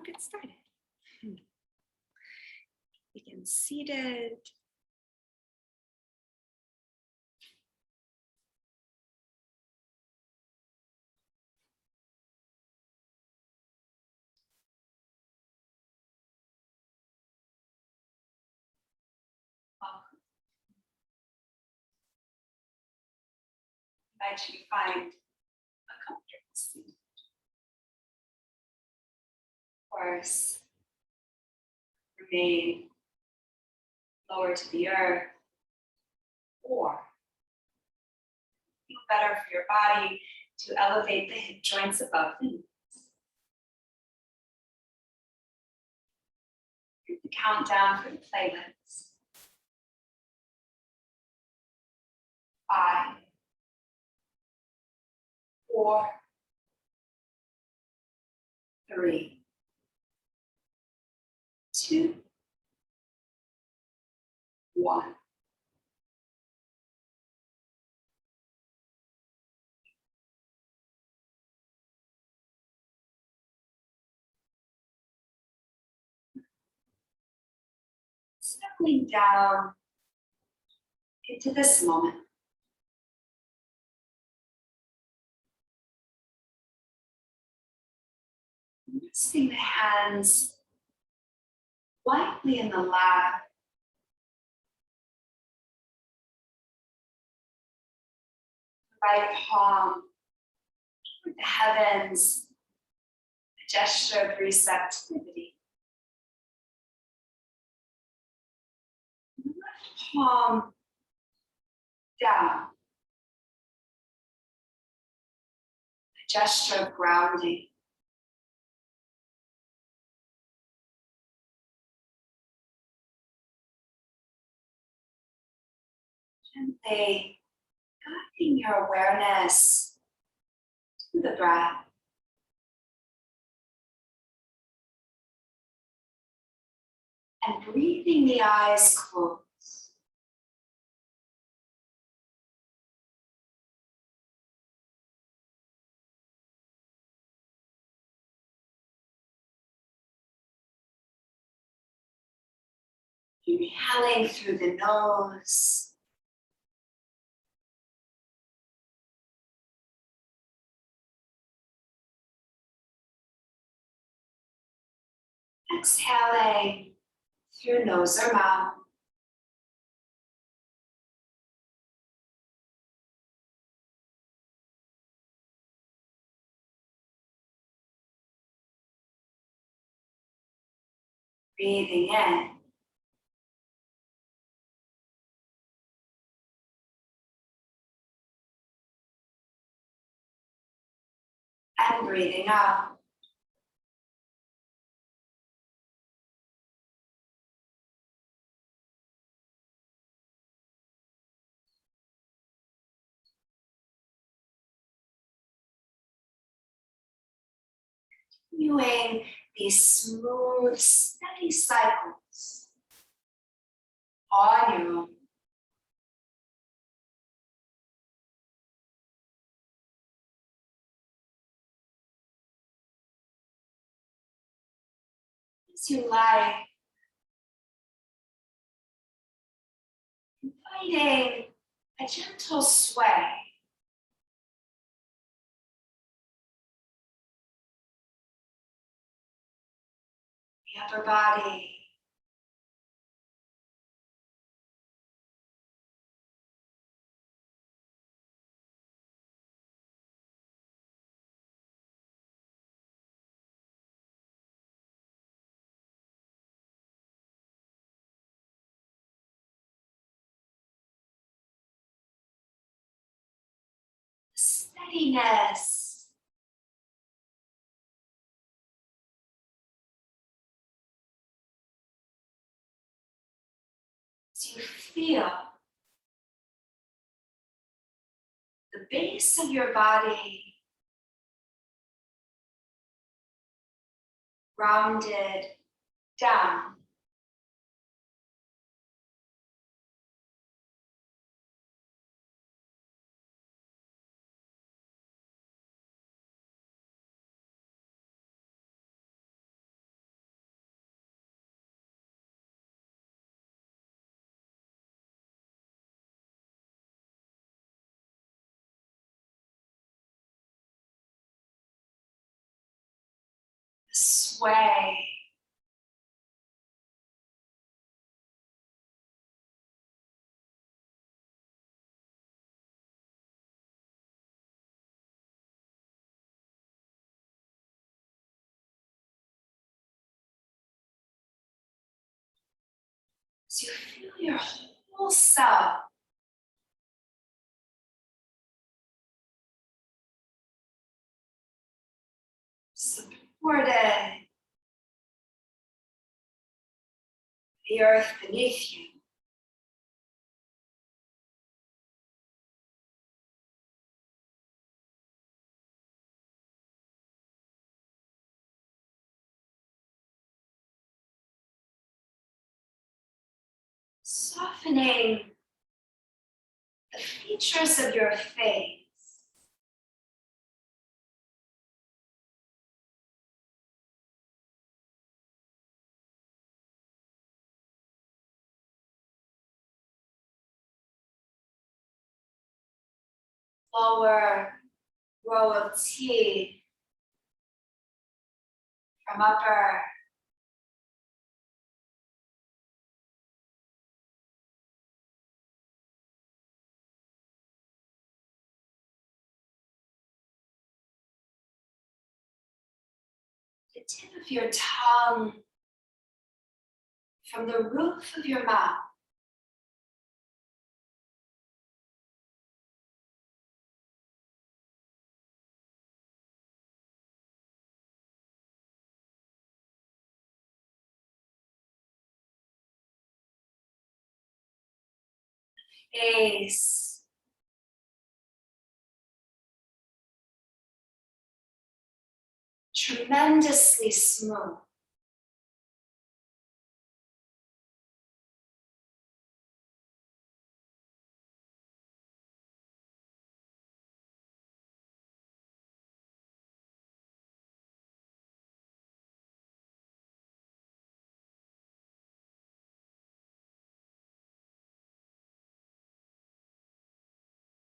get started. Begin seated. Welcome. I invite you to find a comfortable seat. Of course, remain lower to the earth, or feel better for your body to elevate the hip joints above the knees. Hit the countdown for the playlist. 5, 4, 3, 2, 1. Settling down into this moment. Resting the hands lightly in the lap. Right palm toward the heavens, a gesture of receptivity. The left palm down, a gesture of grounding. Gently guiding your awareness to the breath. And breathing the eyes closed. Inhaling through the nose. Exhaling through nose or mouth. Breathing in. And breathing out. Continuing these smooth, steady cycles on your own. As you like, inviting a gentle sway. The upper body. Steadiness. As you feel the base of your body rounded down. sway. As you feel your whole self supported, the earth beneath you. Softening the features of your face. Lower row of teeth from upper. The tip of your tongue from the roof of your mouth. Face. Tremendously smooth.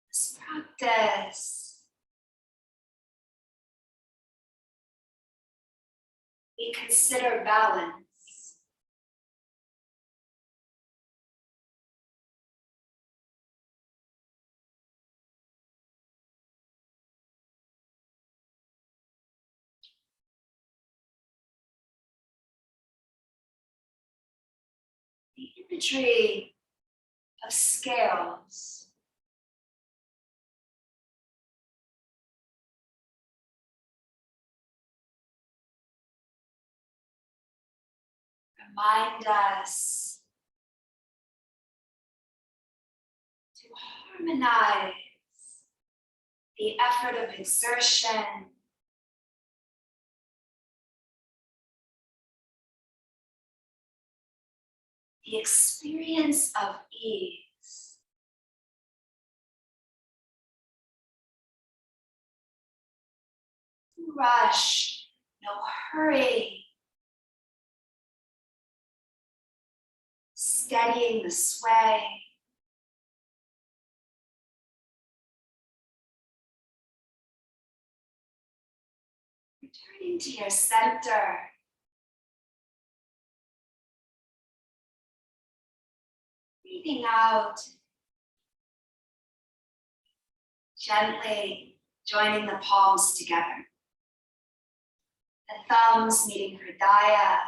This practice, we consider balance. The imagery of scales. Remind us to harmonize the effort of exertion the experience of ease. No rush, no hurry. Steadying the sway. Returning to your center. Breathing out. Gently joining the palms together. The thumbs meeting Hridaya.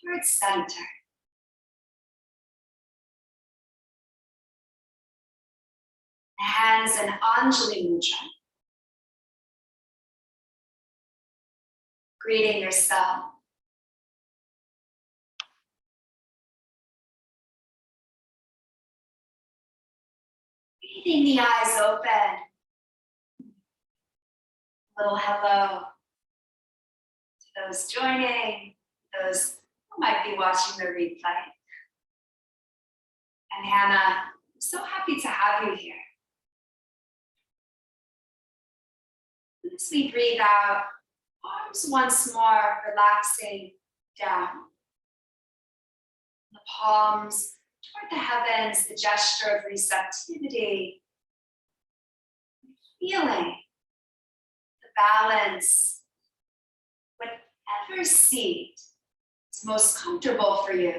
Heart center. The hands in Anjali Mudra. Greeting yourself. Breathing the eyes open. Little hello to those joining, those who might be watching the replay. And Hannah, I'm so happy to have you here. As we breathe out, arms once more relaxing down. The palms toward the heavens, the gesture of receptivity. feeling the balance, whatever seat is most comfortable for you.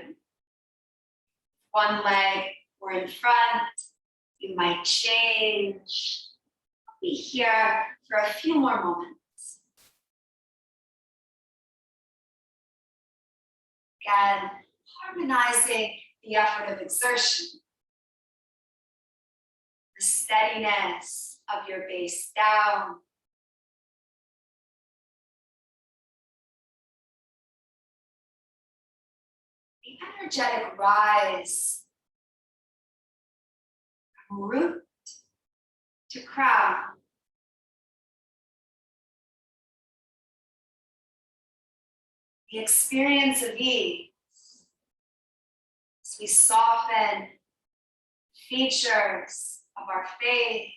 One leg or in front, you might change. I'll be here for a few more moments. Again, harmonizing the effort of exertion, the steadiness of your base down, the energetic rise from root to crown. The experience of ease as we soften features of our face.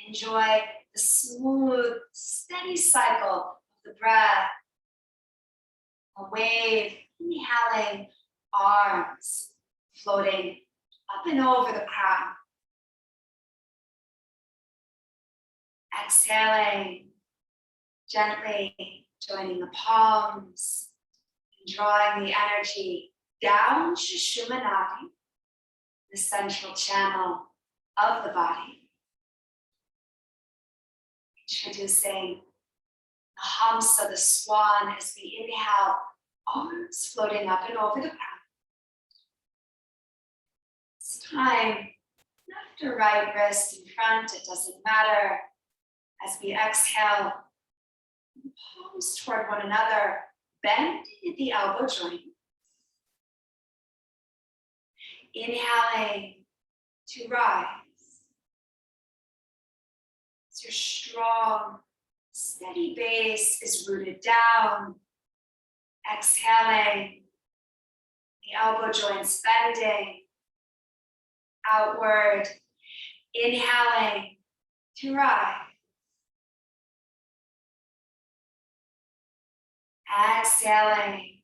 Enjoy the smooth, steady cycle of the breath. A wave, inhaling, arms floating up and over the crown. Exhaling, gently joining the palms, and drawing the energy down Sushumna Nadi, the central channel of the body. Introducing the humps of the swan as we inhale, arms floating up and over the crown. It's time, left or right wrist in front, it doesn't matter. As we exhale, palms toward one another, bend at the elbow joint. Inhaling to rise. As your strong, steady base is rooted down. Exhaling, the elbow joints bending outward. Inhaling to rise. Exhaling,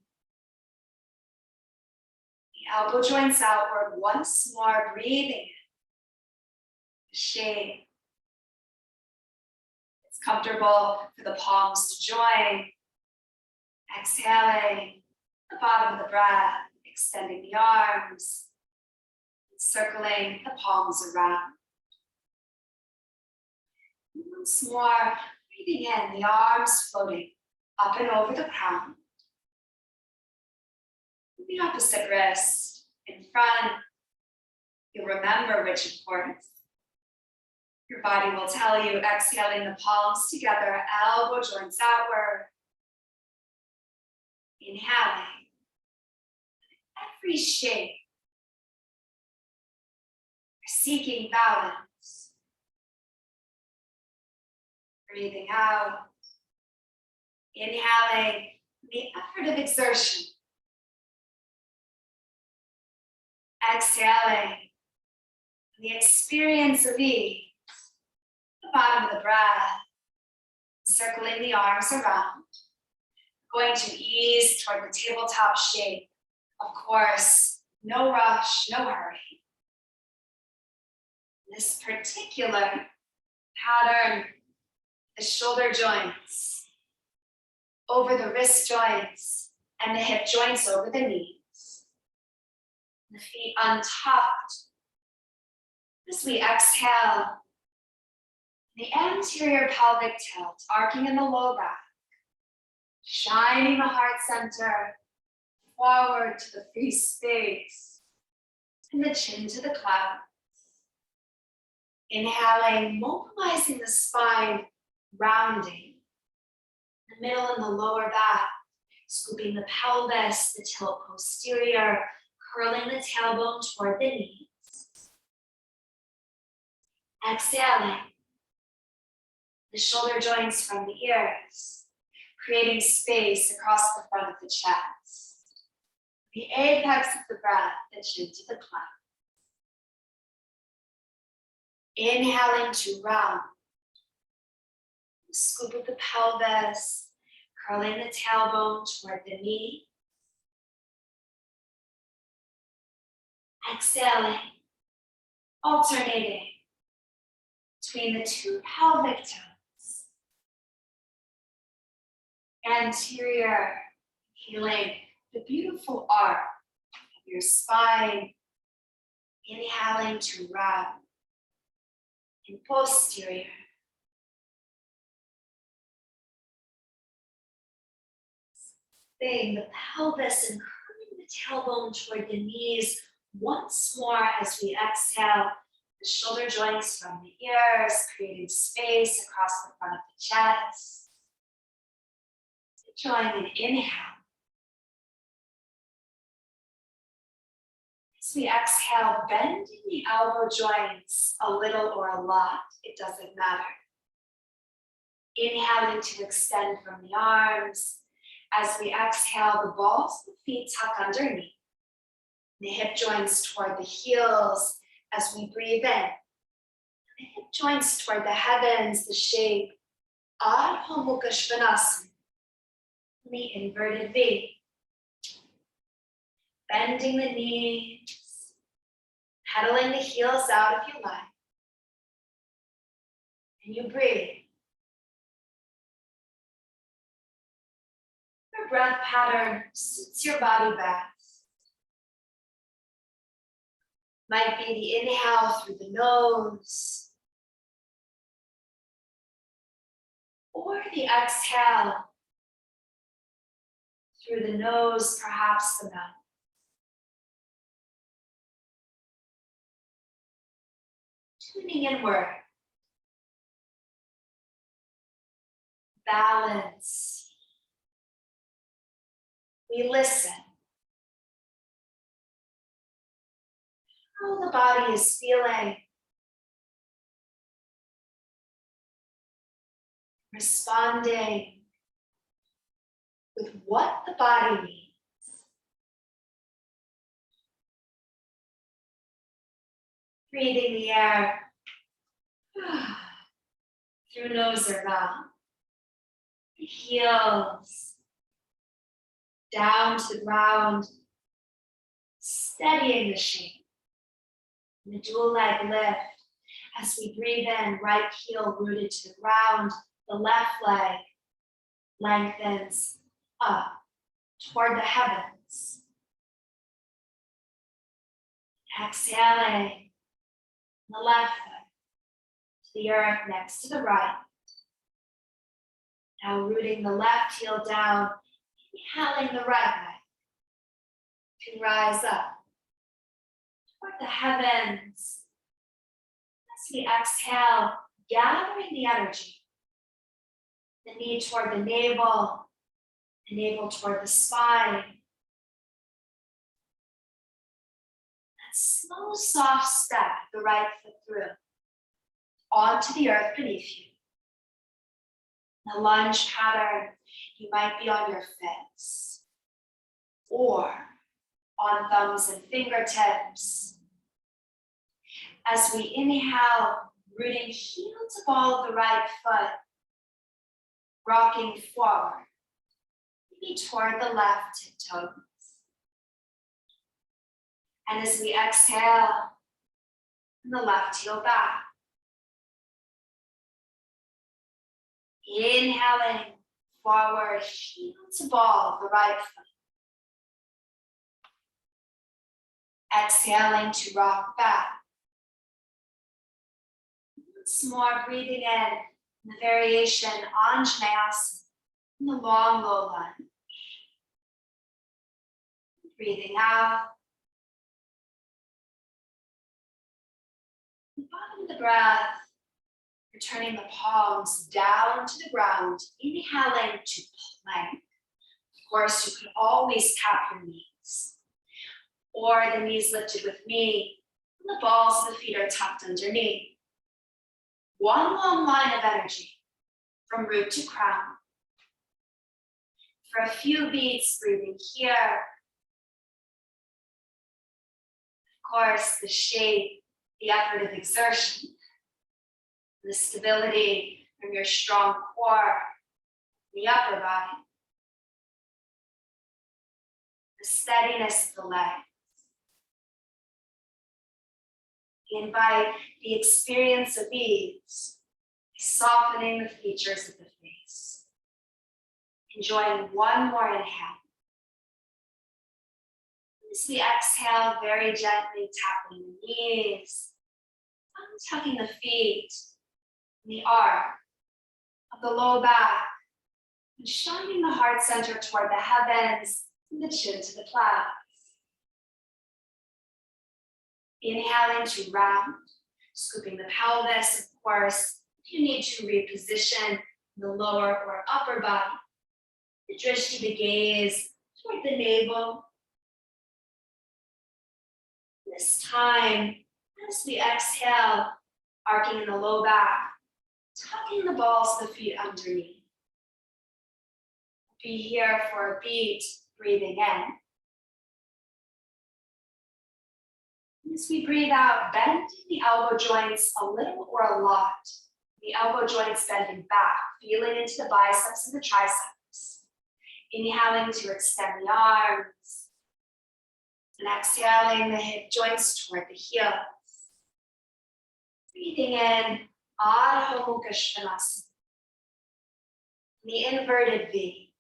the elbow joints outward once more, breathing in the shape. It's comfortable for the palms to join. Exhaling, the bottom of the breath, extending the arms, circling the palms around. Once more, breathing in, the arms floating up and over the crown. The opposite wrist in front. You'll remember which, of course. Your body will tell you, exhaling the palms together, elbow joints outward. Inhaling. Every shape. Seeking balance. Breathing out. Inhaling the effort of exertion. Exhaling the experience of ease. The bottom of the breath. Circling the arms around. Going to ease toward the tabletop shape. Of course, no rush, no hurry. This particular pattern, the shoulder joints over the wrist joints and the hip joints over the knees. The feet untucked. As we exhale, the anterior pelvic tilt, arcing in the low back, shining the heart center forward to the free space and the chin to the clouds. Inhaling, mobilizing the spine, rounding the middle and the lower back, scooping the pelvis, the tilt posterior, curling the tailbone toward the knees. Exhaling, the shoulder joints from the ears, creating space across the front of the chest. The apex of the breath, the chin to the clouds. Inhaling to round. Scoop of the pelvis, curling the tailbone toward the knee. Exhaling, alternating between the two pelvic toes. Anterior, healing the beautiful arc of your spine. Inhaling to wrap. And posterior. Bring the pelvis and curving the tailbone toward the knees once more as we exhale. The shoulder joints from the ears, creating space across the front of the chest. Join an inhale. As we exhale, bending the elbow joints a little or a lot, it doesn't matter. Inhaling to extend from the arms. As we exhale, the balls of the feet tuck underneath. The hip joints toward the heels as we breathe in. The hip joints toward the heavens, the shape Ardha Mukha Svanasana, the inverted V. Bending the knees, pedaling the heels out if you like. And you breathe. Your breath pattern suits your body best. Might be the inhale through the nose, or the exhale through the nose, perhaps the mouth. Tuning inward. Balance. We listen. How the body is feeling. Responding with what the body needs. Breathing the air through nose or mouth. The heels down to the ground, steadying the shape. And the dual leg lift as we breathe in, right heel rooted to the ground, the left leg lengthens up toward the heavens. Exhaling the left leg to the earth next to the right. Now rooting the left heel down, inhaling the right leg to rise up toward the heavens. As we exhale, gathering the energy. The knee toward the navel toward the spine. And slow, soft step the right foot through, onto the earth beneath you. The lunge pattern, you might be on your fists, or on thumbs and fingertips. As we inhale, rooting heel to ball of the right foot, rocking forward, maybe toward the left tiptoes. And as we exhale, the left heel back. Inhaling forward, heel to ball of the right foot. Exhaling to rock back. Once more, breathing in the variation Anjaneyasana, in the long low lunge. Breathing out. The bottom of the breath, returning the palms down to the ground, inhaling to plank. Of course, you can always tap your knees, or the knees lifted with me, and the balls of the feet are tucked underneath. One long line of energy from root to crown. For a few beats, breathing here. Of course, the shape, the effort of exertion, the stability from your strong core, the upper body, the steadiness of the legs. We invite the experience of ease, softening the features of the face. Enjoying one more inhale. As we exhale, very gently tapping the knees, tucking the feet, and the arc of the low back, and shining the heart center toward the heavens and the chin to the clouds. Inhaling to round, scooping the pelvis, of course. If you need to reposition the lower or upper body, the drishti, the gaze toward the navel. This time, as we exhale, arcing in the low back, tucking the balls of the feet underneath. Be here for a beat, breathing in. As we breathe out, bending the elbow joints a little or a lot. The elbow joints bending back, feeling into the biceps and the triceps. Inhaling to extend the arms. And exhaling the hip joints toward the heels. Breathing in, Adho Mukha Svanasana. The inverted V.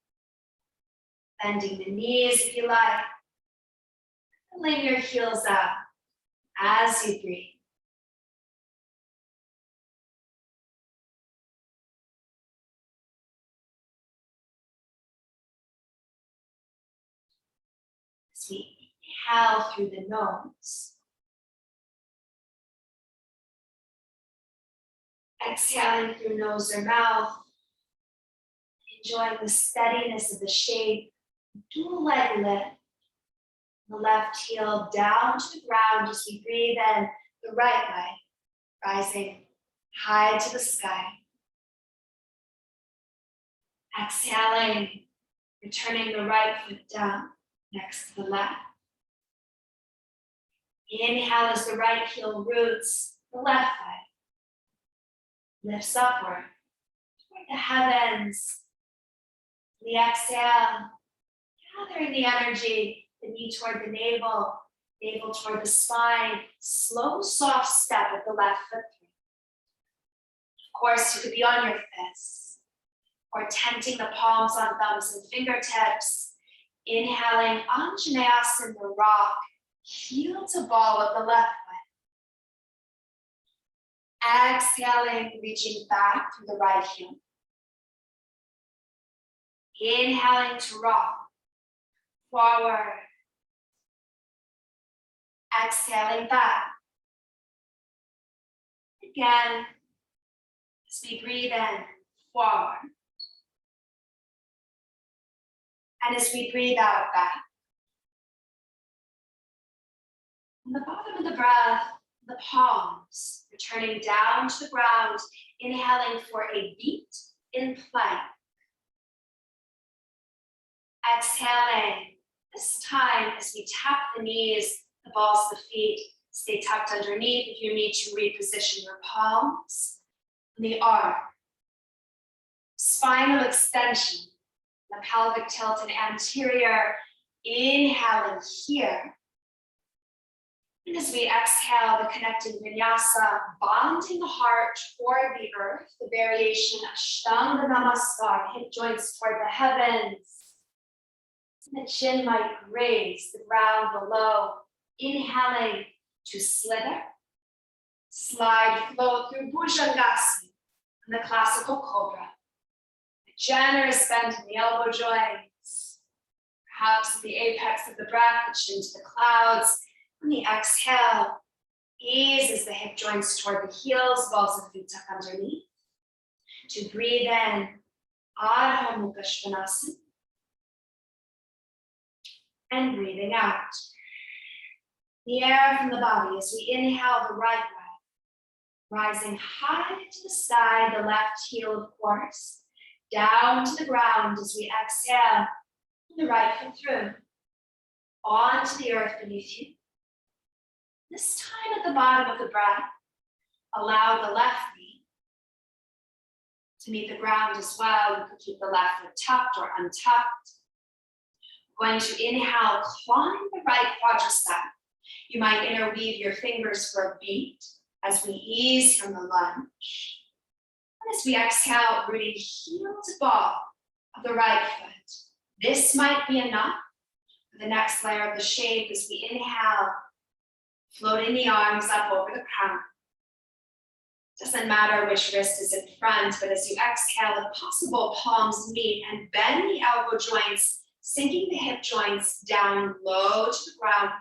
Bending the knees if you like. Pulling your heels up as you breathe. As we inhale through the nose. Exhaling through nose or mouth. Enjoying the steadiness of the shape. Dual leg lift. The left heel down to the ground as we breathe in, the right leg rising high to the sky. Exhaling, returning the right foot down next to the left. Inhale as the right heel roots the left leg. Lifts upward toward the heavens. The exhale, gathering the energy. The knee toward the navel, navel toward the spine, slow, soft step at the left foot through. Of course, you could be on your fists or tenting the palms on thumbs and fingertips. Inhaling, Anjaneyasana, the rock, heel to ball of the left leg. Exhaling, reaching back through the right heel. Inhaling to rock, forward. Exhaling back. Again, as we breathe in, forward. And as we breathe out, back. On the bottom of the breath, the palms returning down to the ground, inhaling for a beat in plank. Exhaling, this time as we tap the knees, the balls of the feet stay tucked underneath. If you need to reposition your palms, the arm, spinal extension, the pelvic tilt and anterior, inhaling here. And as we exhale, the connecting vinyasa, bonding the heart toward the earth, the variation Ashtanga Namaskar, hip joints toward the heavens. And the chin might graze the ground below. Inhaling to slither, slide, flow through Bhujangasana and the classical cobra. A generous bend in the elbow joints, perhaps the apex of the breath, the chin to the clouds. On the exhale, eases the hip joints toward the heels, balls of feet tuck underneath. To breathe in, Adho Mukha Svanasana. And breathing out. The air from the body as we inhale the right leg, rising high to the sky, the left heel, of course, down to the ground as we exhale, the right foot through, onto the earth beneath you. This time at the bottom of the breath, allow the left knee to meet the ground as well. You can keep the left foot tucked or untucked. Going to inhale, climb the right quadricep. You might interweave your fingers for a beat as we ease from the lunge. And as we exhale, rooting heel to ball of the right foot. This might be enough for the next layer of the shape as we inhale, floating the arms up over the crown. Doesn't matter which wrist is in front, but as you exhale, if possible, palms meet and bend the elbow joints, sinking the hip joints down low to the ground.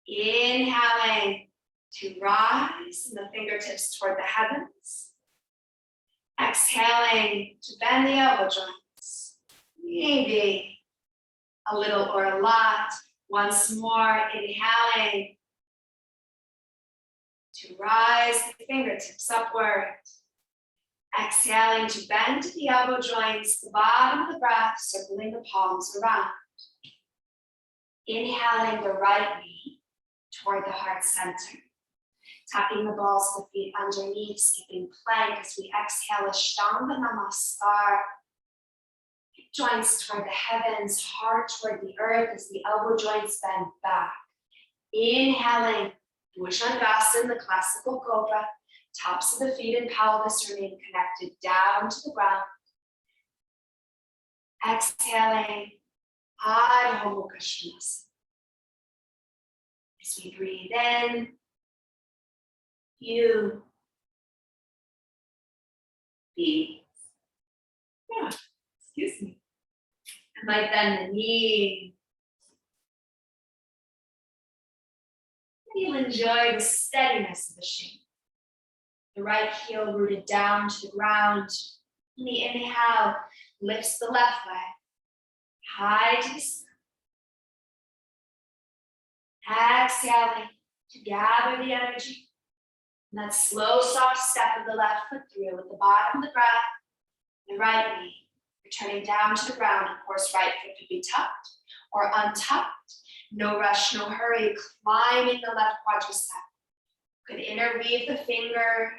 Inhaling to rise and the fingertips toward the heavens. Exhaling to bend the elbow joints. Maybe a little or a lot. Once more, inhaling to rise the fingertips upward. Exhaling to bend the elbow joints, the bottom of the breath, circling the palms around. Inhaling the right knee toward the heart center. Tapping the balls of the feet underneath, skipping plank as we exhale, Ashtanga Namaskar. Hip joints toward the heavens, heart toward the earth as the elbow joints bend back. Inhaling, Bhujangasana, the classical cobra. Tops of the feet and pelvis remain connected down to the ground. Exhaling, Adho Mukha Svanasana. As we breathe in, you be. Excuse me. I might bend the knee. You'll enjoy the steadiness of the shape. The right heel rooted down to the ground. And the inhale lifts the left leg high to the sky. Exhaling to gather the energy. And that slow, soft step of the left foot through with the bottom of the breath, the right knee returning down to the ground. Of course, right foot could be tucked or untucked. No rush, no hurry, climbing the left quadricep. Could interweave the finger,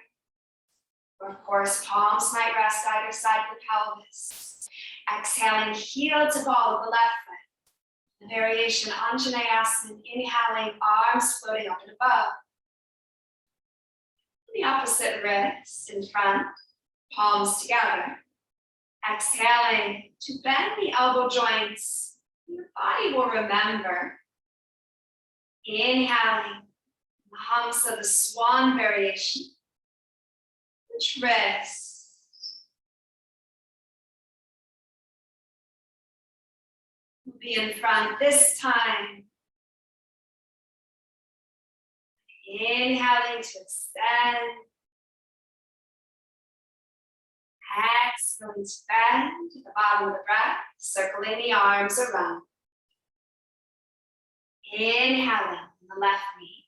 or of course, palms might rest either side of the pelvis. Exhaling, heel to ball of the left foot. The variation Anjaneyasana, inhaling, arms floating up and above. The opposite wrist in front, palms together. Exhaling to bend the elbow joints. Your body will remember. Inhaling, the humps of the swan variation. Which wrist? Will be in front this time. Inhaling to extend. Exhaling to bend at the bottom of the breath, circling the arms around. Inhaling the left knee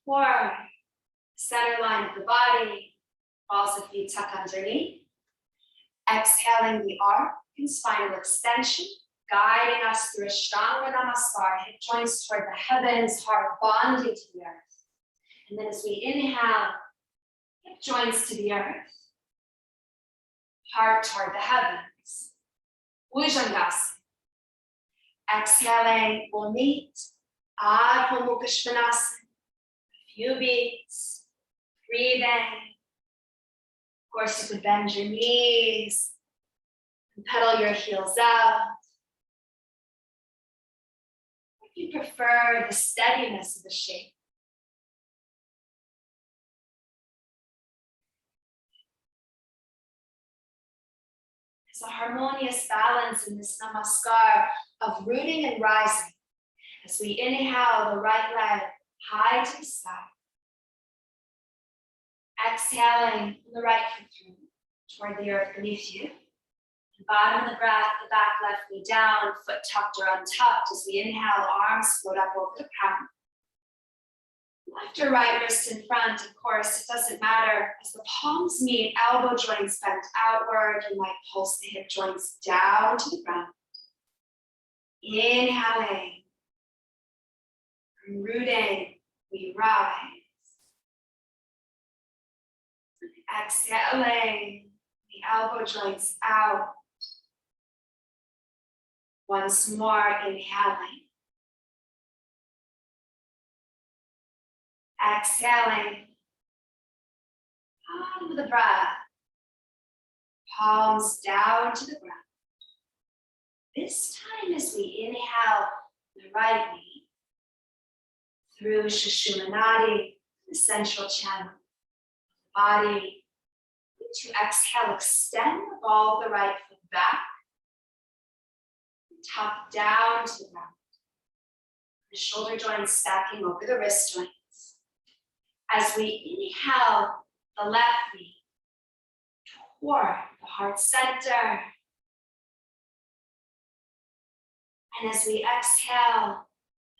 toward the center line of the body, balls of feet tuck underneath. Exhaling the arc and spinal extension, guiding us through Ashtanga Namaskar, hip joints toward the heavens, heart bonding to the earth. And then as we inhale, hip joints to the earth, heart toward the heavens. Bhujangasana. Exhaling, we'll meet Adho Mukha Svanasana. A few beats, breathing. Of course, you could bend your knees and pedal your heels out. If you prefer the steadiness of the shape. There's a harmonious balance in this namaskar of rooting and rising. As we inhale the right leg high to the sky. Exhaling the right foot through toward the earth beneath you. The bottom of the breath, the back left knee down, foot tucked or untucked. As we inhale, arms float up over the crown. Left or right wrist in front, of course, it doesn't matter. As the palms meet, elbow joints bent outward. You might pulse the hip joints down to the ground. Inhaling, rooting, we rise. Exhaling, the elbow joints out. Once more, inhaling. Exhaling. Bottom of the breath. Palms down to the ground. This time as we inhale the right knee through Sushumnadi, the central channel of the body. To exhale, extend the ball of the right foot back. Top down to the ground. The shoulder joints stacking over the wrist joints. As we inhale the left knee toward the heart center. And as we exhale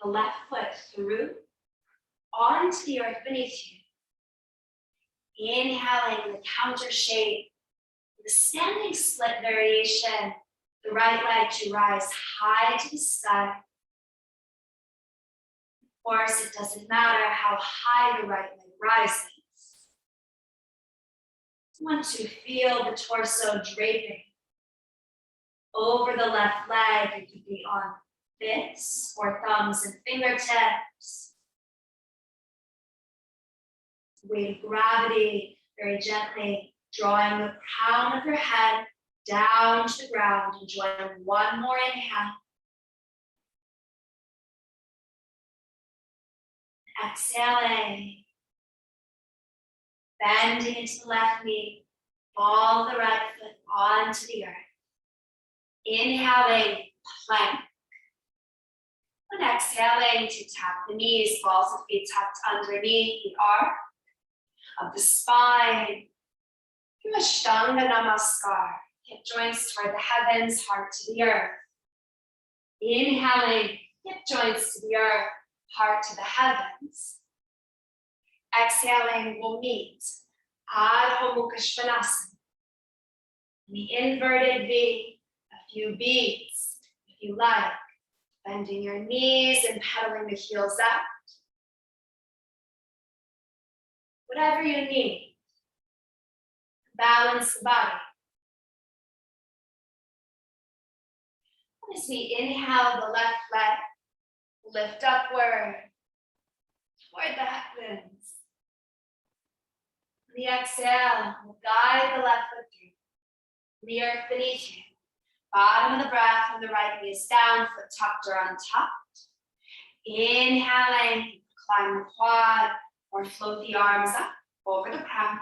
the left foot through onto the earth beneath you. Inhaling the counter shape, the standing split variation, the right leg to rise high to the sky. Of course, it doesn't matter how high the right leg rises. You want to feel the torso draping over the left leg. It could be on fists or thumbs and fingertips. Weight of gravity, very gently drawing the crown of your head down to the ground. Enjoying one more inhale. Exhaling. Bending into the left knee. Ball the right foot onto the earth. Inhaling, plank. And exhaling to tap the knees, balls of feet tucked underneath the arc of the spine. Through Ashtanga Namaskar, hip joints toward the heavens, heart to the earth. Inhaling, hip joints to the earth, heart to the heavens. Exhaling, we'll meet Adho Mukha Svanasana. The inverted V, a few beats, if you like. Bending your knees and pedaling the heels up. Whatever you need. Balance the body. As we inhale the left leg, lift upward toward the heavens. On the exhale, we'll guide the left foot through the earth beneath you. Bottom of the breath and the right knee is down, foot tucked or untucked. Inhaling, climb the quad or float the arms up over the crown.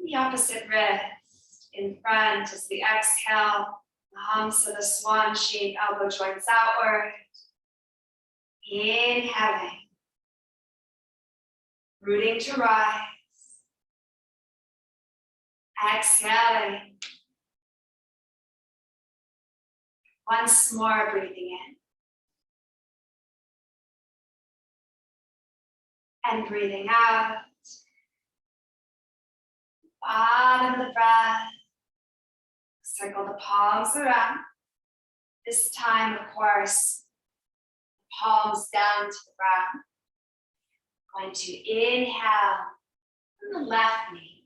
The opposite wrist in front as we exhale, the humps of the swan shape, elbow joints outward. Inhaling, rooting to rise. Exhaling. Once more, breathing in. And breathing out. Bottom of the breath. Circle the palms around. This time, of course, the palms down to the ground. Going to inhale on the left knee.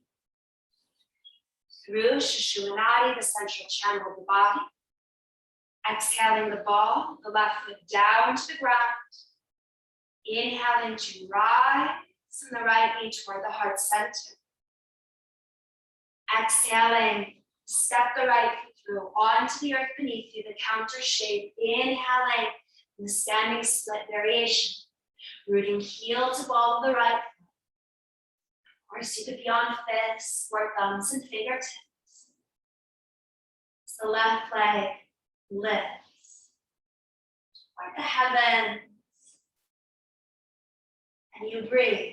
Through Sushumnadi, the central channel of the body. Exhaling the ball, the left foot down to the ground. Inhaling to rise from the right knee toward the heart center. Exhaling, step the right foot through onto the earth beneath you, the counter shape. Inhaling in the standing split variation. Rooting heel to ball of the right foot. Or you could be on fists or thumbs and fingertips. So the left leg lifts toward the heavens. And you breathe.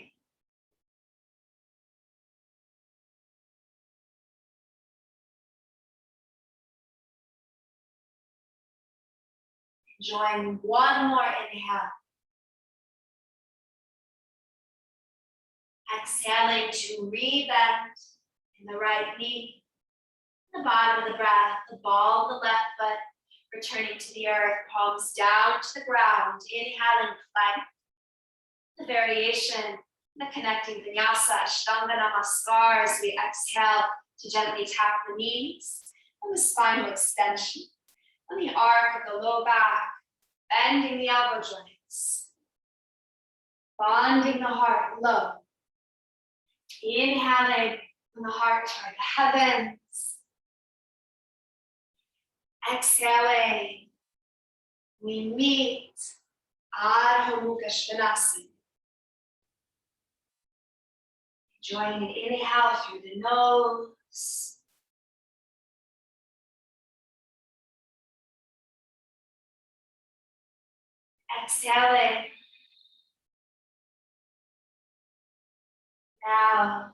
Enjoying one more inhale. Exhaling to rebend in the right knee. The bottom of the breath, the ball of the left foot, returning to the earth, palms down to the ground. Inhaling, plank. The variation, the connecting Vinyasa, Ashtanga Namaskar as we exhale to gently tap the knees and the spinal extension. On the arc of the low back, bending the elbow joints. bonding the heart low. Inhaling from the heart toward the heavens. Exhaling, we meet Ardha Mukha Svanasana. Enjoying an inhale through the nose. Exhaling. Now,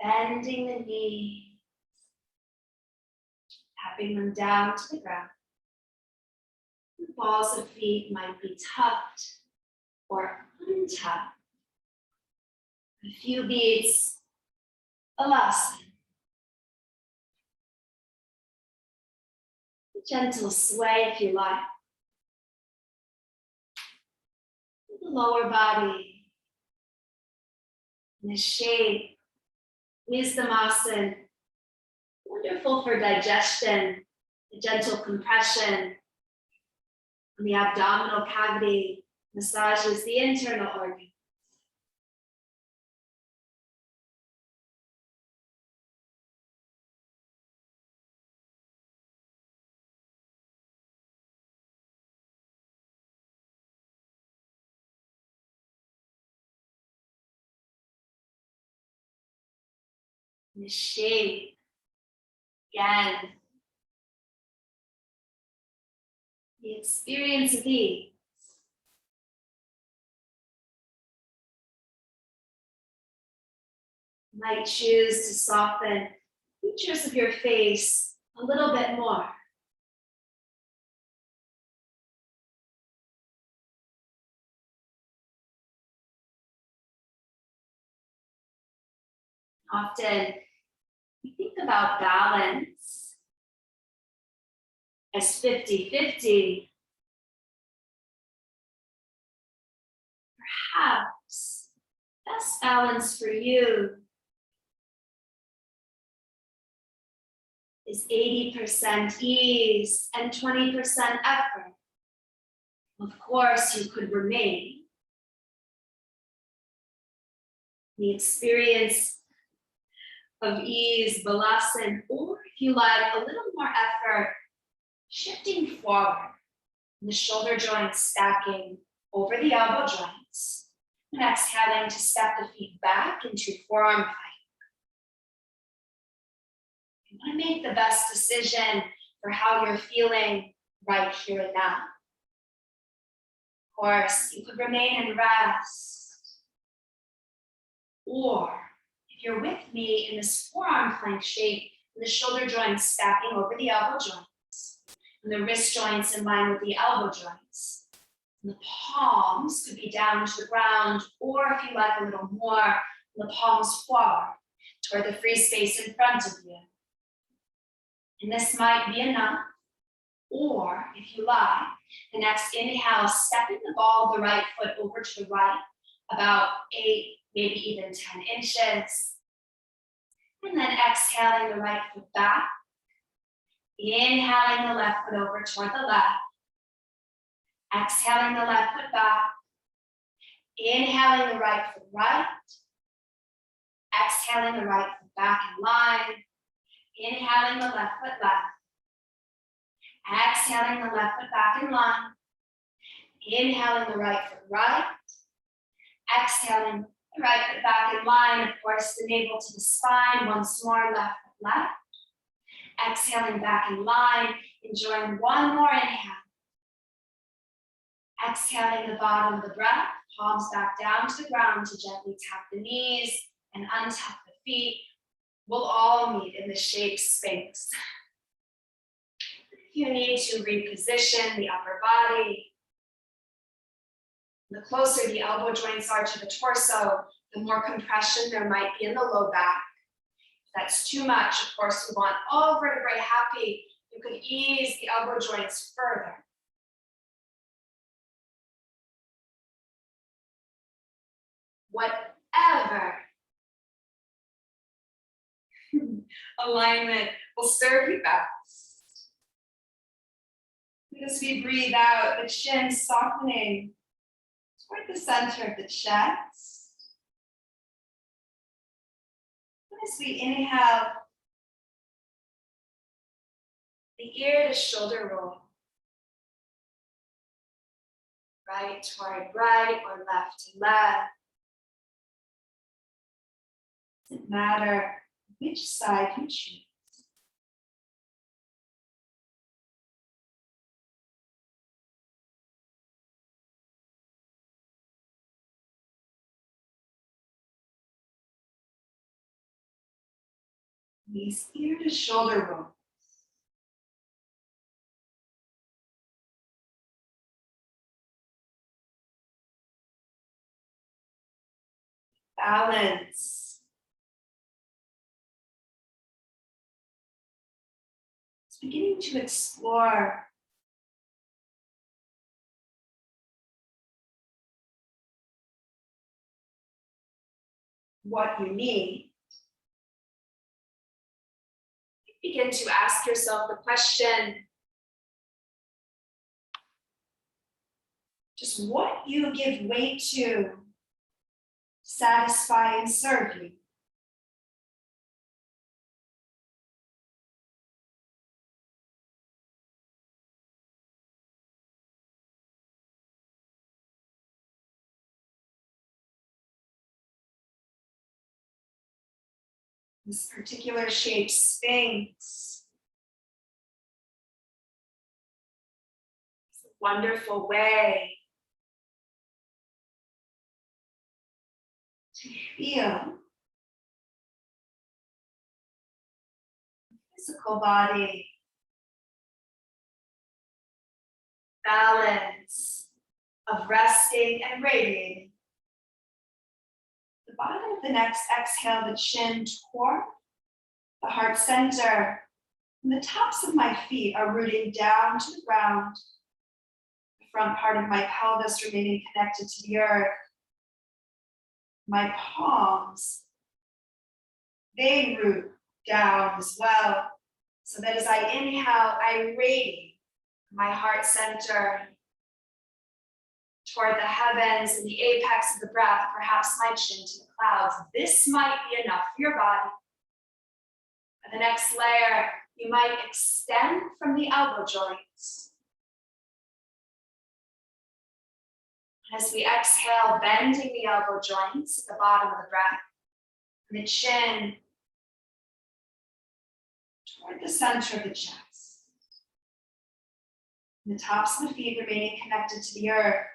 bending the knees, tapping them down to the ground. The balls of feet might be tucked or untucked. A few beats, Vinyasa. A gentle sway if you like. The lower body. And the shape, Wisdomasana, wonderful for digestion, the gentle compression on the abdominal cavity, massages the internal organs. The shape, again, the experience of ease. You might choose to soften features of your face a little bit more. Often, we think about balance as 50-50. Perhaps best balance for you is 80% ease and 20% effort. Of course, you could remain. The experience of ease, Vinyasa, or if you like, a little more effort, shifting forward, and the shoulder joints stacking over the elbow joints, and exhaling to step the feet back into forearm plank. You want to make the best decision for how you're feeling right here and now. Of course, you could remain and rest, or if you're with me in this forearm plank shape, and the shoulder joints stacking over the elbow joints, and the wrist joints in line with the elbow joints. And the palms could be down to the ground, or if you like a little more, the palms forward toward the free space in front of you. And this might be enough, or if you like, the next inhale, stepping the ball of the right foot over to the right, about 8, maybe even 10 inches. And then exhaling the right foot back. Inhaling the left foot over toward the left. Exhaling the left foot back. Inhaling the right foot right. Exhaling the right foot back in line. Inhaling the left foot left. Exhaling the left foot back in line. Inhaling the right foot right. Exhaling the right foot back in line. Of course, the navel to the spine. Once more, left foot left. Exhaling back in line. Enjoying one more inhale. Exhaling the bottom of the breath. Palms back down to the ground to gently tap the knees and untap the feet. We'll all meet in the shape Sphinx. If you need to reposition the upper body, the closer the elbow joints are to the torso, the more compression there might be in the low back. If that's too much, of course, we want all vertebrae happy. You could ease the elbow joints further. Whatever alignment will serve you best. As we breathe out, the chin softening toward the center of the chest. And as we inhale, the ear to shoulder roll. Right toward right or left to left. Doesn't matter which side you choose. These ear to shoulder rolls. Balance. It's beginning to explore what you need. Begin to ask yourself the question, just what you give weight to satisfy and serve you. This particular shape, Sphinx. It's a wonderful way to feel the physical body, balance of resting and radiating. The bottom of the next exhale, the chin toward the heart center. And the tops of my feet are rooting down to the ground. The front part of my pelvis remaining connected to the earth. My palms, they root down as well. So that as I inhale, I radiate my heart center toward the heavens and the apex of the breath, perhaps my chin to the clouds. This might be enough for your body. For the next layer, you might extend from the elbow joints. As we exhale, bending the elbow joints at the bottom of the breath, and the chin toward the center of the chest. And the tops of the feet remaining connected to the earth.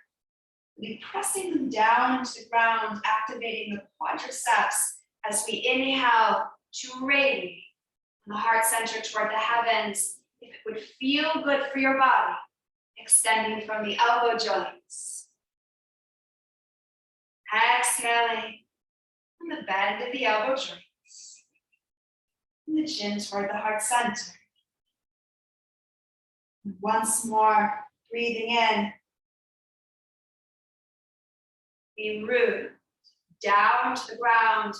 We'll be pressing them down into the ground, activating the quadriceps as we inhale to radiate from the heart center toward the heavens. If it would feel good for your body, extending from the elbow joints. Exhaling from the bend of the elbow joints. And the chin toward the heart center. And once more, breathing in. We root down to the ground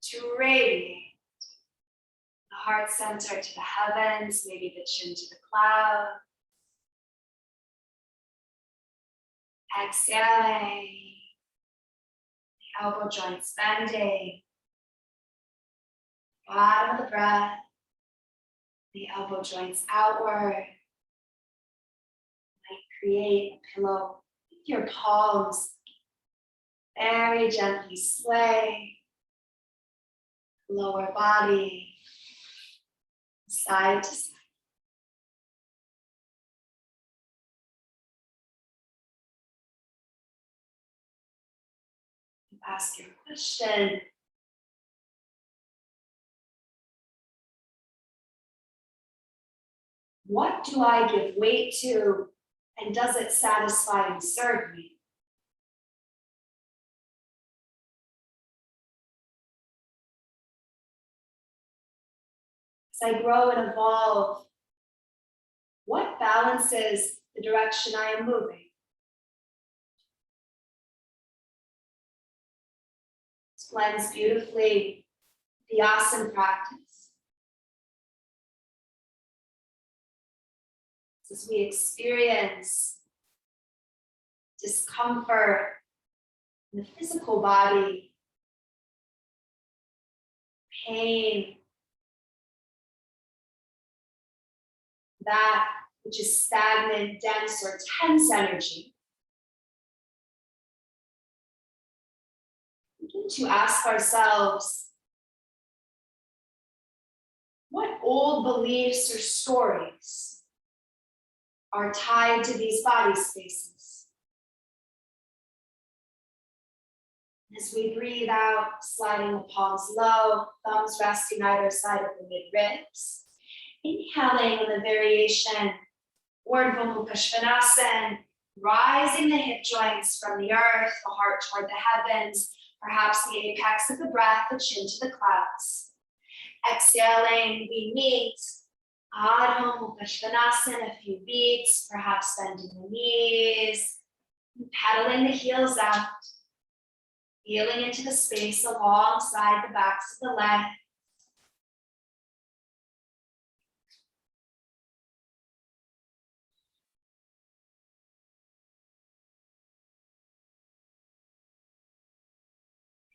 to radiate the heart center to the heavens, maybe the chin to the cloud. Exhaling, the elbow joints bending, bottom of the breath, the elbow joints outward. Might create a pillow with your palms. Very gently sway, lower body, side to side. Ask your question. What do I give weight to, and does it satisfy and serve me? As I grow and evolve, what balances the direction I am moving? This blends beautifully the asana practice. As we experience discomfort in the physical body, pain, that which is stagnant, dense, or tense energy. Begin to ask ourselves, what old beliefs or stories are tied to these body spaces? As we breathe out, sliding the palms low, thumbs resting either side of the mid-ribs. Inhaling in the variation, Urdhva Mukha Svanasana, rising the hip joints from the earth, the heart toward the heavens, perhaps the apex of the breath, the chin to the clouds. Exhaling, we meet Urdhva Mukha Svanasana, a few beats, perhaps bending the knees, pedaling the heels out, feeling into the space alongside the backs of the legs.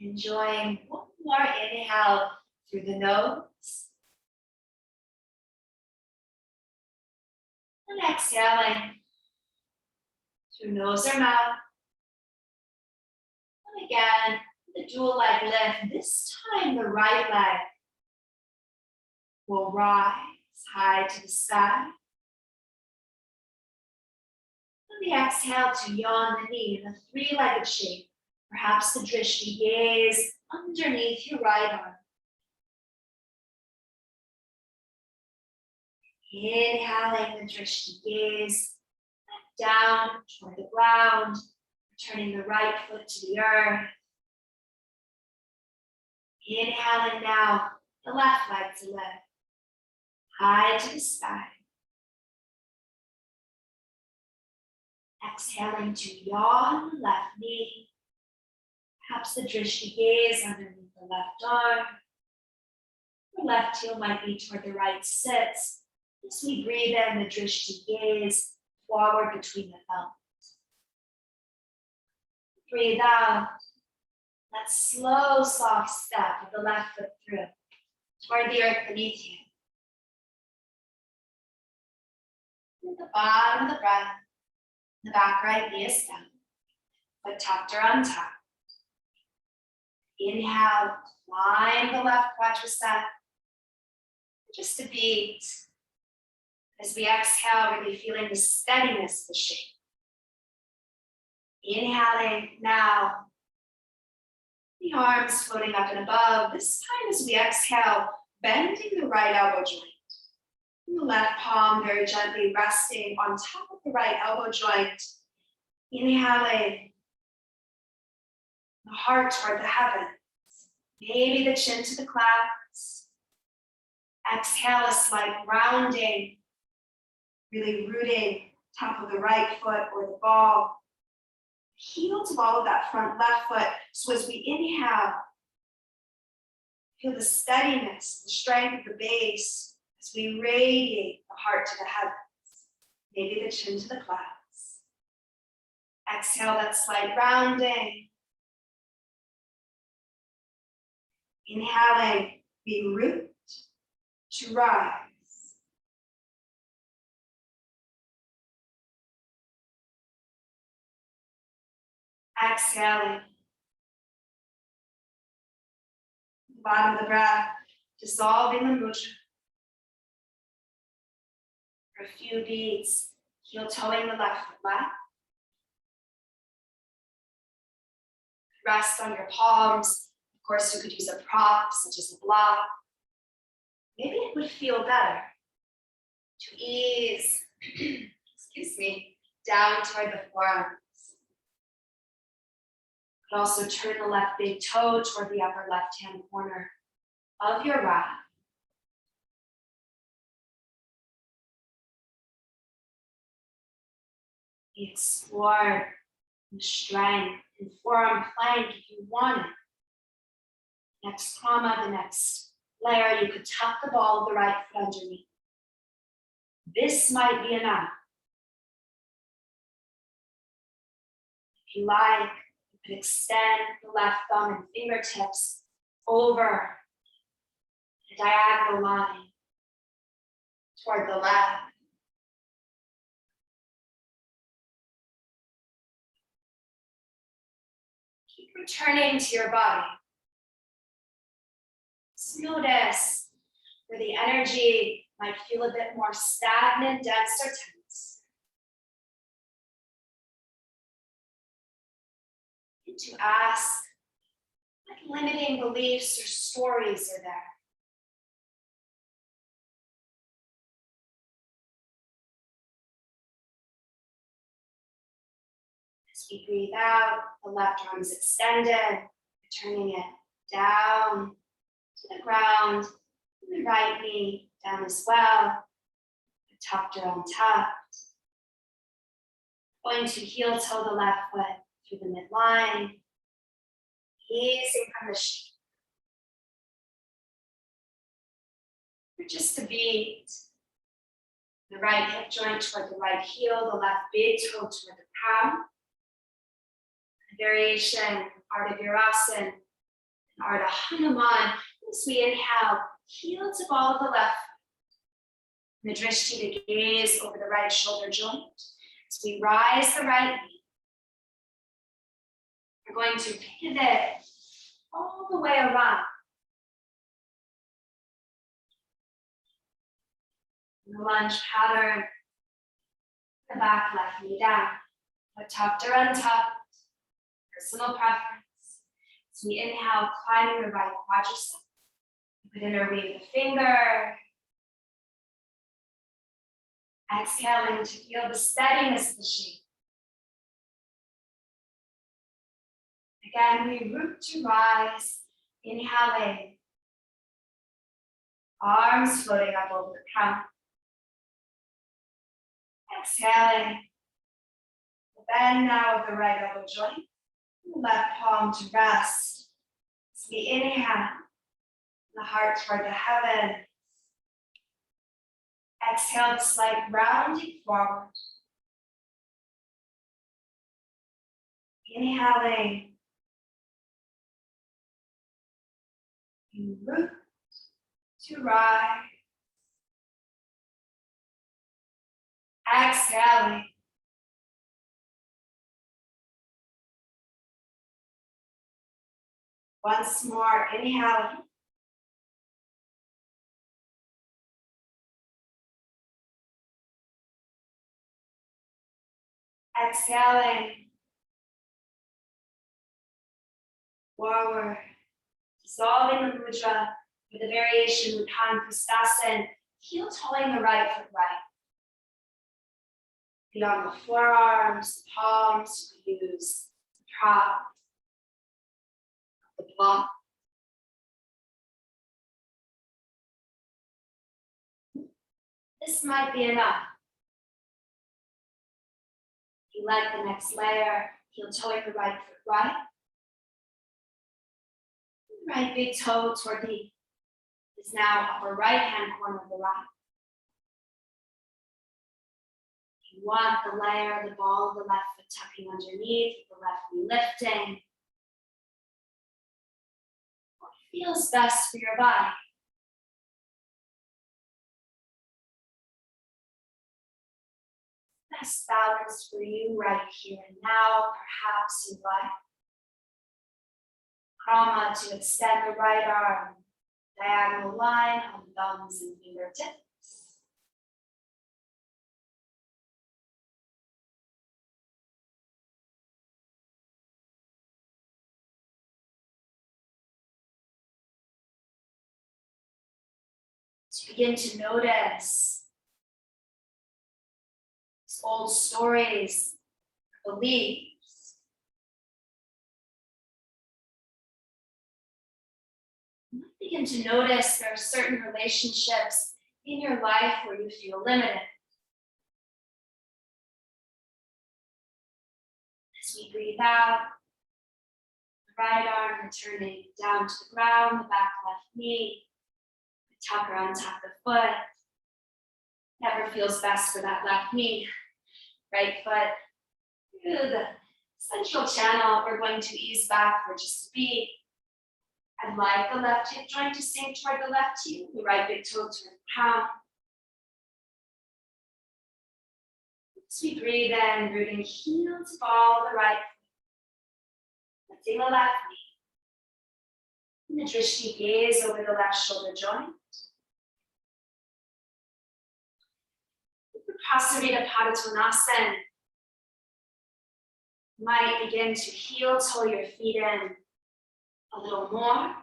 Enjoying one more inhale through the nose. And exhaling through nose or mouth. And again, the dual leg lift. This time the right leg will rise high to the sky. And the exhale to yawn the knee in a three-legged shape. Perhaps the drishti gaze underneath your right arm. Inhaling the drishti gaze back down toward the ground, turning the right foot to the earth. Inhaling now, the left leg to lift, high to the sky. Exhaling to yawn the left knee. Perhaps the drishti gaze underneath the left arm. The left heel might be toward the right sit. As we breathe in, the drishti gaze forward between the thumbs. Breathe out. That slow, soft step of the left foot through toward the earth beneath you. At the bottom of the breath, the back right knee is down, foot tucked or untucked. Inhale, climb the left quadricep. Just a beat. As we exhale, really feeling the steadiness of the shape. Inhaling now, the arms floating up and above. This time as we exhale, bending the right elbow joint. And the left palm very gently resting on top of the right elbow joint. Inhaling, the heart toward the heavens. Maybe the chin to the clouds. Exhale, a slight rounding, really rooting top of the right foot or the ball. Heels of all of that front left foot. So as we inhale, feel the steadiness, the strength of the base as we radiate the heart to the heavens. Maybe the chin to the clouds. Exhale, that slight rounding. Inhaling, we root to rise. Exhaling. Bottom of the breath, dissolving the mudra. For a few beats, heel toeing the left foot left. Rest on your palms. Of course, you could use a prop, such as a block. Maybe it would feel better to ease, excuse me, down toward the forearms. But also turn the left big toe toward the upper left-hand corner of your right. Explore the strength in forearm plank if you want it. Next comma, the next layer, you could tuck the ball of the right foot underneath. This might be enough. If you like, you could extend the left thumb and fingertips over the diagonal line toward the left. Keep returning to your body. Just notice where the energy might feel a bit more stagnant, dense, or tense. And to ask what limiting beliefs or stories are there. As we breathe out, the left arm is extended, turning it down to the ground, and the right knee down as well, tucked or untucked. Going to heel toe the left foot through the midline, easing from the sheet. For just a beat, the right hip joint toward the right heel, the left big toe toward the crown. Variation, Ardha Virasana, and Ardha Hanuman. As we inhale, heel to ball of the left. And the drishti to gaze over the right shoulder joint. As we rise the right knee, we're going to pivot all the way around. In the lunge pattern, the back left knee down, foot tucked or untucked. Personal preference. So we inhale, climbing the right quadricep. You could interweave the finger. Exhaling to feel the steadiness of the shape. Again, we root to rise, inhaling. Arms floating up over the crown. Exhaling. The bend now of the right elbow joint. Left palm to rest. As we inhale, the heart toward the heavens. Exhale, the slight rounding forward. Inhaling. You root to rise. Exhaling. Once more, inhaling. Exhaling. Forward. Dissolving the mudra with the variation Uttan Kristasana. Heel toeing the right foot right. Beyond the forearms, the palms, we use the prop. The block. This might be enough. If you like the next layer, heel toeing the right foot right. Right big toe toward the is now upper right hand corner of the right. If you want the layer, the ball of the left foot tucking underneath, the left knee lifting. Feels best for your body. Best balance for you right here and now. Perhaps you'd like Krama to extend the right arm, diagonal line on thumbs and fingertips. To begin to notice these old stories, beliefs. You might begin to notice there are certain relationships in your life where you feel limited. As we breathe out, the right arm returning down to the ground, the back left knee. Tuck or untuck the foot. Never feels best for that left knee. Right foot through the Central channel, we're going to ease back for just a beat. I'd like the left hip joint to sink toward the left heel, the right big toe toward the crown. As we breathe in, rooting heel to ball the right foot. Lifting the left knee. And the drishti gaze over the left shoulder joint. Prasarita Padottanasana. Might begin to heel toe your feet in a little more.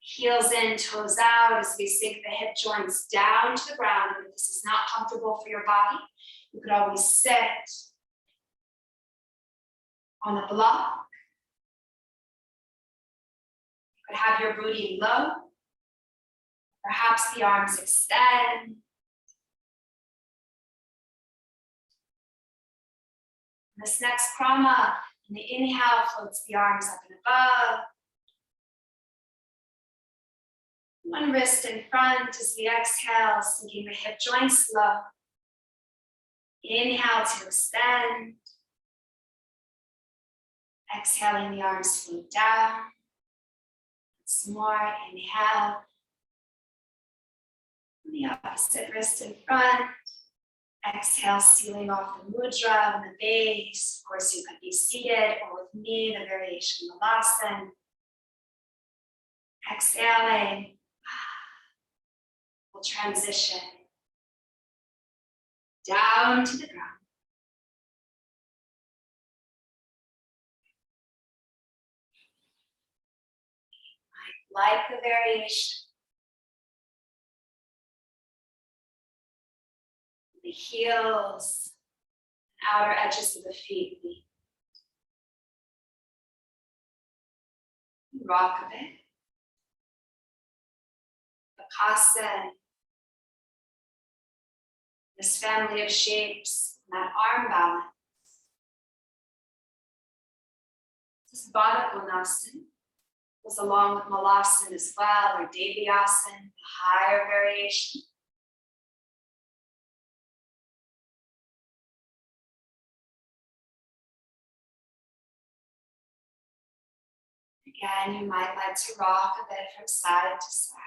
Heels in, toes out as we sink the hip joints down to the ground. If this is not comfortable for your body, you could always sit on a block. You could have your booty low. Perhaps the arms extend. This next krama, in the inhale, floats the arms up and above. One wrist in front as we exhale, sinking the hip joints low. Inhale to extend. Exhaling, the arms float down. Once more, inhale. The opposite wrist in front. Exhale, sealing off the mudra on the base. Of course, you could be seated or with me, the variation malasana. Exhaling, we'll transition down to the ground. Like the variation. The heels, outer edges of the feet. Rock a bit. Bakasana. This family of shapes, that arm balance. This is Baddha Konasana. Goes along with Malasana as well, or Devyasana, the higher variation. Again, you might like to rock a bit from side to side.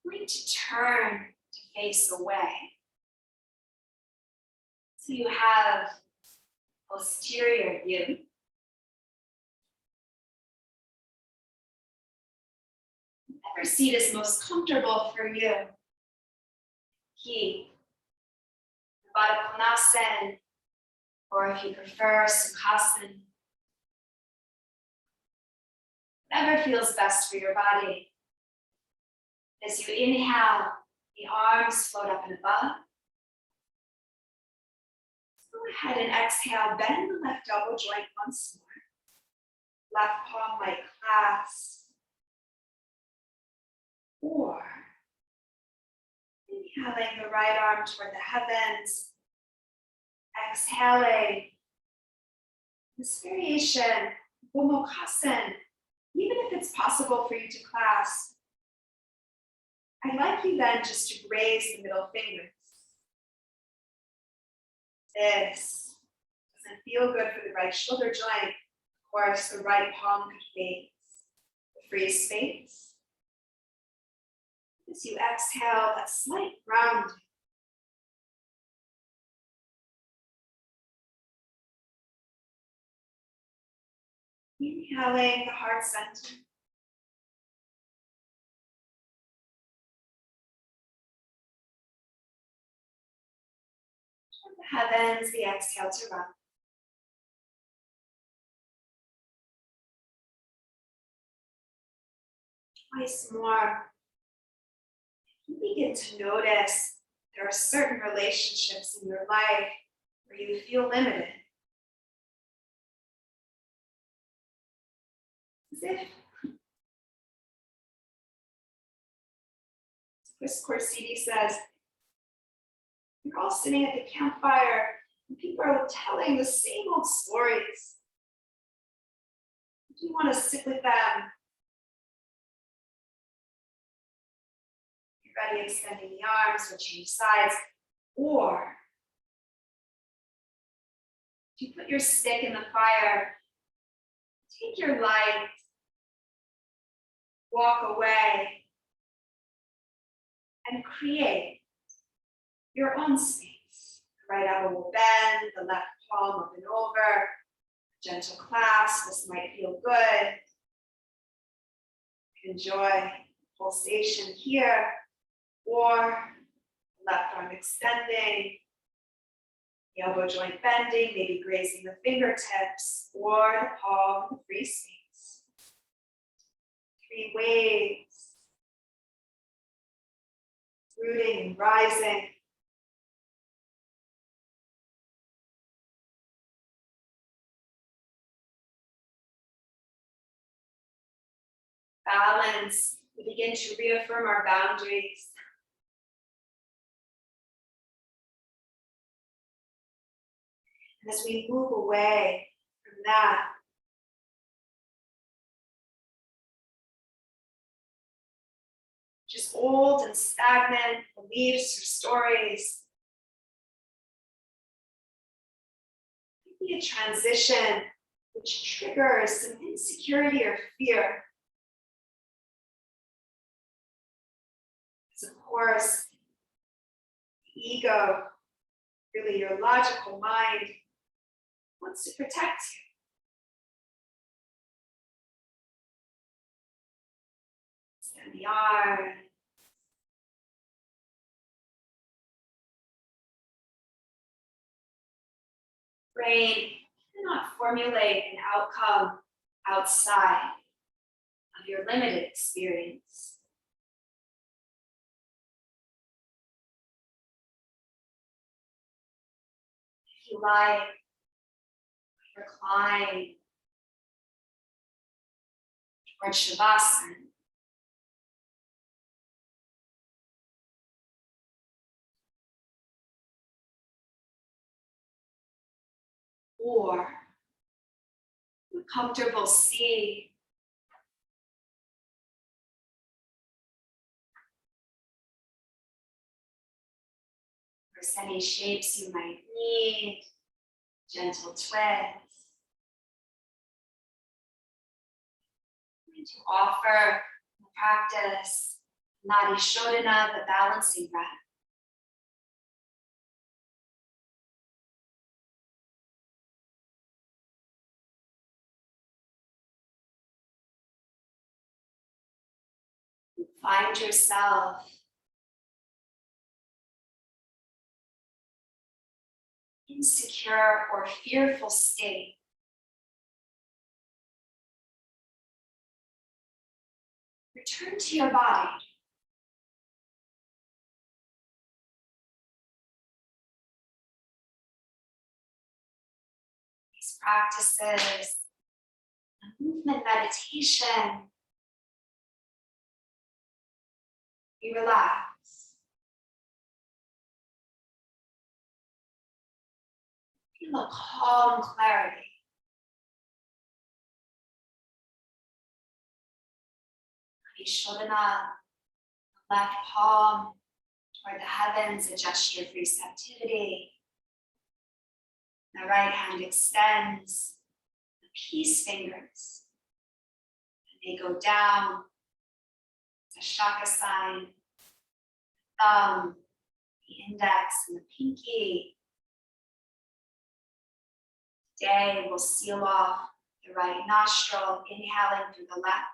I'm going to turn to face away. So you have posterior view. Whatever seat is most comfortable for you. He, Baddha Konasana, or if you prefer, Sukhasana. Whatever feels best for your body. As you inhale, the arms float up and above. Go ahead and exhale, bend the left elbow joint once more. Left palm might clasp. Or inhaling the right arm toward the heavens. Exhaling. This variation, Gomukhasana, even if it's possible for you to clasp, I'd like you then just to raise the middle fingers. This doesn't feel good for the right shoulder joint. Of course, the right palm could face the free space. As you exhale, that slight rounding. Inhaling the heart center. Toward the heavens, the exhale to round. Twice more. You begin to notice there are certain relationships in your life where you feel limited. As if Chris Corsini says, you're all sitting at the campfire and people are telling the same old stories. You want to sit with them. You're ready, extending the arms or change sides. Or you put your stick in the fire, take your light, walk away, and create your own space. The right elbow will bend, the left palm up and over, gentle clasp. This might feel good. Enjoy pulsation here, or left arm extending, the elbow joint bending, maybe grazing the fingertips or the palm in the free space. 3 waves, rooting and rising. Balance, we begin to reaffirm our boundaries. And as we move away from that, just old and stagnant beliefs or stories, maybe a transition which triggers some insecurity or fear. Of course, the ego, really your logical mind, wants to protect you. Extend the arm. Brain cannot formulate an outcome outside of your limited experience. If you like, recline towards Shavasana. Or a comfortable seat. Or any shapes you might need, gentle twist. I'm going to offer the practice Nadi Shodhana, the balancing breath. Find yourself insecure or fearful state. Return to your body. These practices, a movement meditation, you relax. Feel a calm clarity. Shodhana, left palm toward the heavens, a gesture of receptivity. The right hand extends, the peace fingers. And they go down, it's a shaka sign, the thumb, the index, and the pinky. Today we'll seal off the right nostril, inhaling through the left.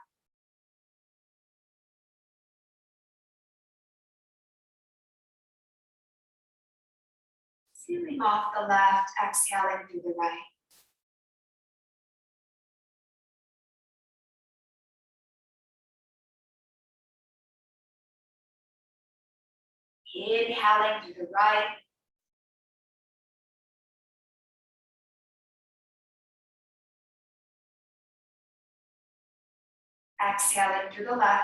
Sealing off the left, exhaling through the right. Inhaling through the right. Exhaling through the left.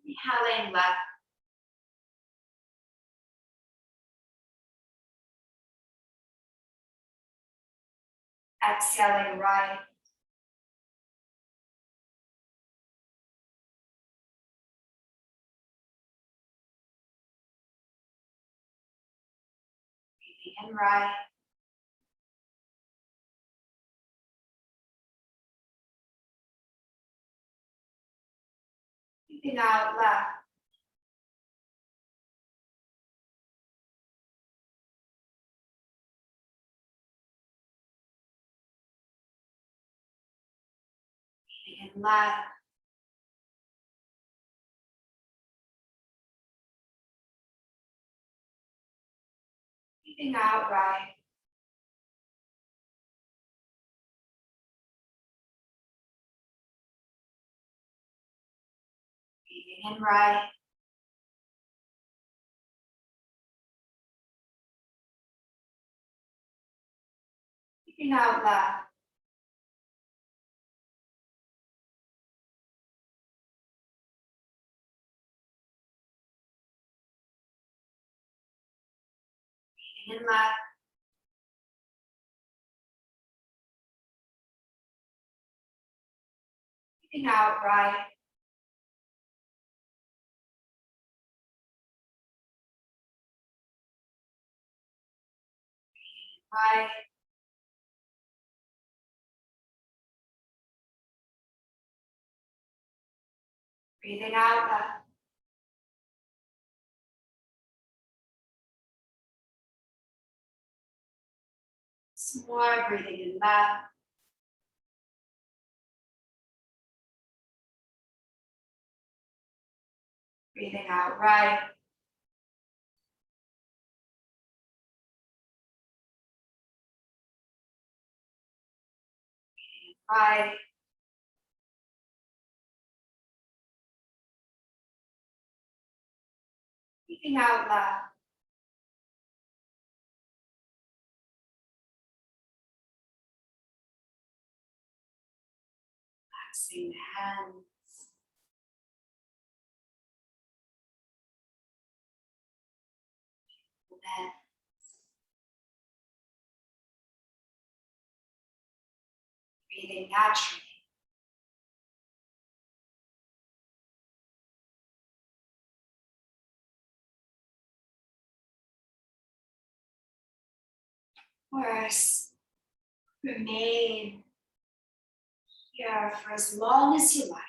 Inhaling left. Exhaling right. Breathing in right. Breathing out left. Breathing in left. Breathing out right. Breathing in right. Breathing out left. Breathing in left. Breathing out right. Right. Breathing out left. Some more. Breathing in left. Breathing out right. Right. Breathing out left. Relaxing the hands. The neck. Breathing naturally. Worse, remain here for as long as you like.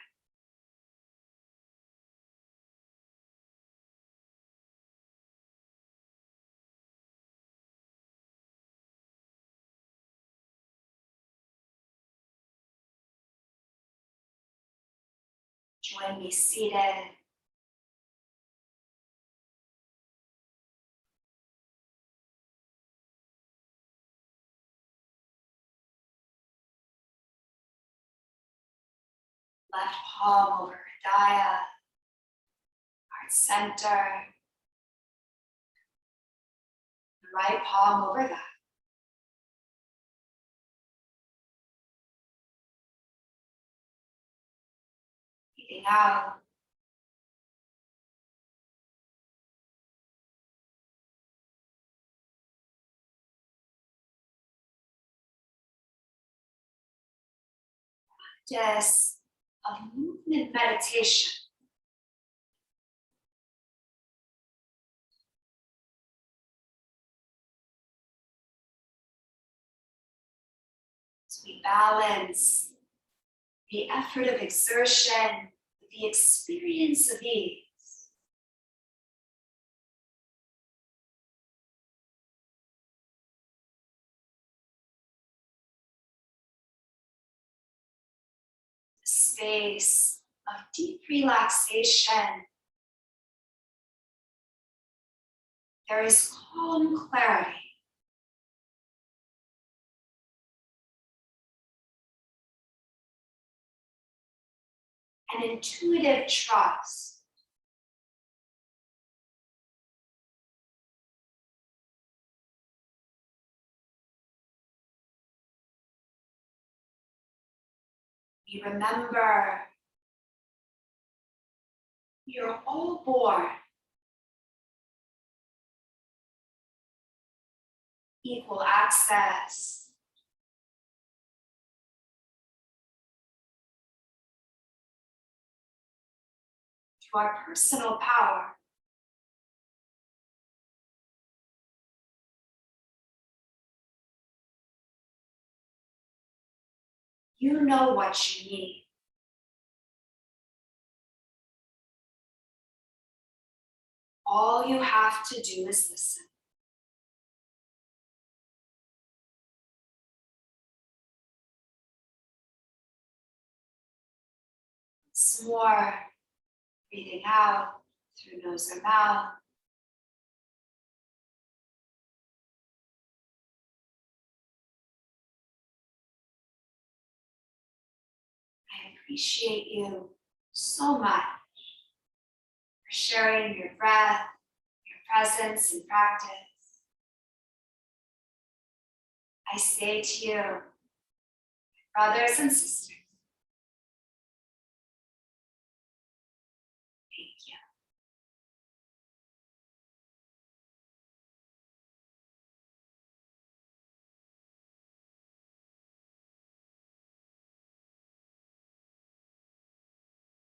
Join me seated. Left palm over Hridaya, heart center. The right palm over that. Breathing out. Just a movement meditation. As we balance the effort of exertion with the experience of ease. The space of deep relaxation. There is calm clarity. An intuitive trust. We remember you're all born equal access your personal power. You know what you need. All you have to do is listen. Once more, breathing out through nose or mouth. I appreciate you so much for sharing your breath, your presence and practice. I say to you, brothers and sisters,